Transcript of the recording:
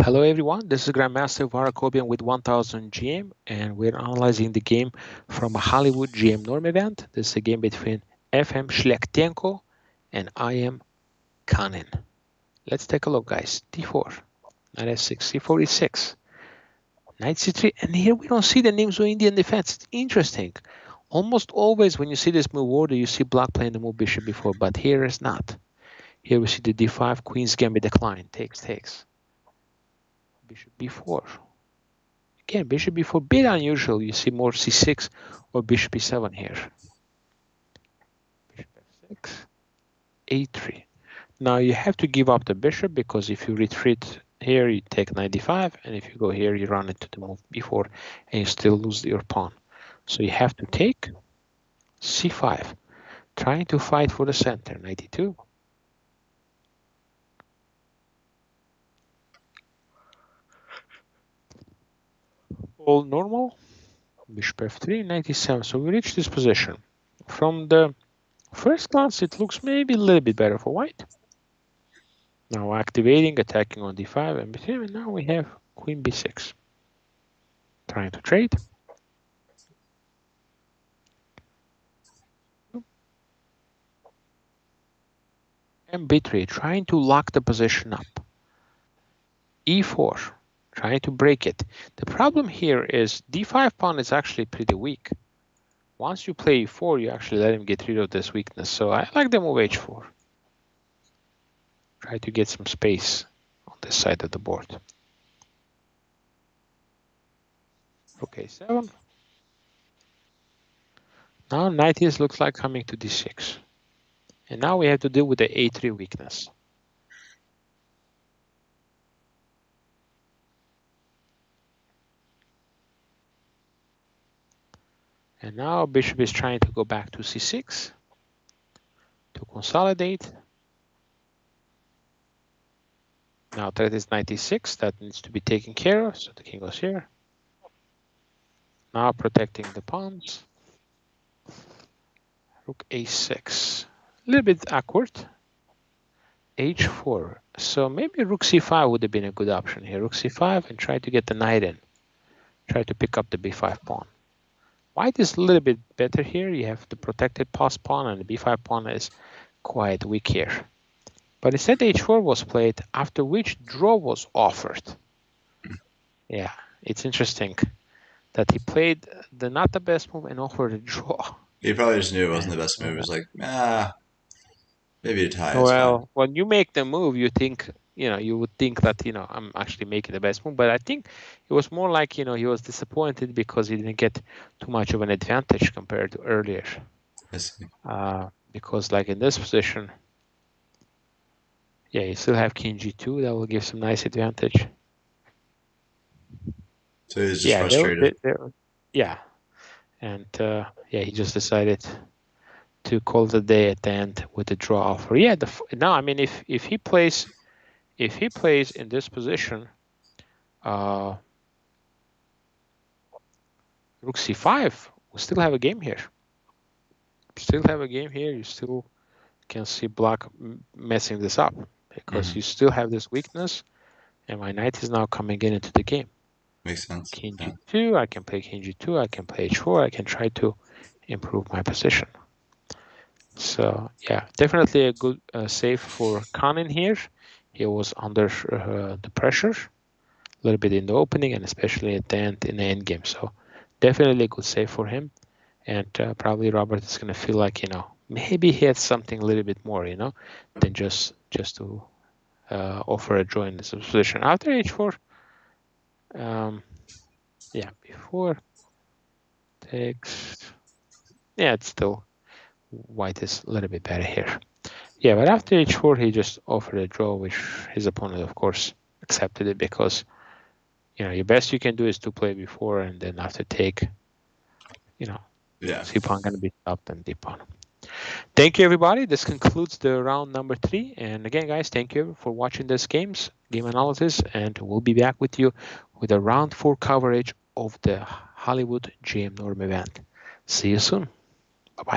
Hello everyone, this is Grandmaster AKOBIAN with 1000 GM, and we're analyzing the game from a Hollywood GM Norm event. This is a game between FM SHLYAKHTENKO and IM KHANIN. Let's take a look, guys. D4, knight f6, c4 e6, knight c3, and here we don't see the names of Indian defense. It's interesting. Almost always when you see this move order, you see black playing the move bishop before, but here is not. Here we see the d5, queen's gambit decline, takes. Bishop b4. Again, bishop b4, bit unusual. You see more c6 or bishop e7 here. Bishop f6, a3. Now you have to give up the bishop because if you retreat here, you take knight d5, and if you go here, you run into the move b4, and you still lose your pawn. So you have to take c5, trying to fight for the center. Knight e2. All normal. Bishop f3, knight e7. So we reach this position. From the first glance, it looks maybe a little bit better for white. Now activating, attacking on d5 and b3, and now we have queen b6. Trying to trade. And b3, trying to lock the position up. e4, trying to break it. The problem here is d5 pawn is actually pretty weak. Once you play e4, you actually let him get rid of this weakness. So I like the move h4. Try to get some space on this side of the board. Okay, 7. Now knight is looks like coming to d6. And now we have to deal with the a3 weakness. And now bishop is trying to go back to c6 to consolidate. Now that is knight e6, that needs to be taken care of, so the king goes here. Now protecting the pawns. Rook a6, a little bit awkward. h4, so maybe rook c5 would have been a good option here. Rook c5 and try to get the knight in. Try to pick up the b5 pawn. White is a little bit better here. You have the protected pass pawn, and the b5 pawn is quite weak here. But instead h4 was played, after which draw was offered. Yeah, it's interesting that he played the not the best move and offered a draw. He probably just knew it wasn't the best move. It was like, maybe a tie. Well, when you make the move, you think, you would think that, I'm actually making the best move. But I think it was more like, he was disappointed because he didn't get too much of an advantage compared to earlier. I see. Because like in this position, yeah, you still have king g2. That will give some nice advantage. So he's just frustrated. Yeah. And he just decided to call the day at the end with the draw offer. Yeah, now I mean, if he plays in this position, rook c5, we still have a game here. You still can see black messing this up because you still have this weakness, and my knight is now coming into the game. Makes sense. King g2, I can play king g2, I can play h4, I can try to improve my position. So yeah, definitely a good save for KHANIN here. He was under the pressure, a little bit in the opening and especially at the end in the end game. So definitely a good save for him. And probably Robert is going to feel like, maybe he had something a little bit more, than just to offer a draw in this position. After h4, before takes, it's still white is a little bit better here. Yeah, but after h4, he just offered a draw, which his opponent, of course, accepted it because, your best you can do is to play before and then after take, C pawn going to be stopped and D pawn. Thank you, everybody. This concludes the round number 3. And again, guys, thank you for watching this game analysis, and we'll be back with you with a round 4 coverage of the Hollywood GM Norm event. See you soon.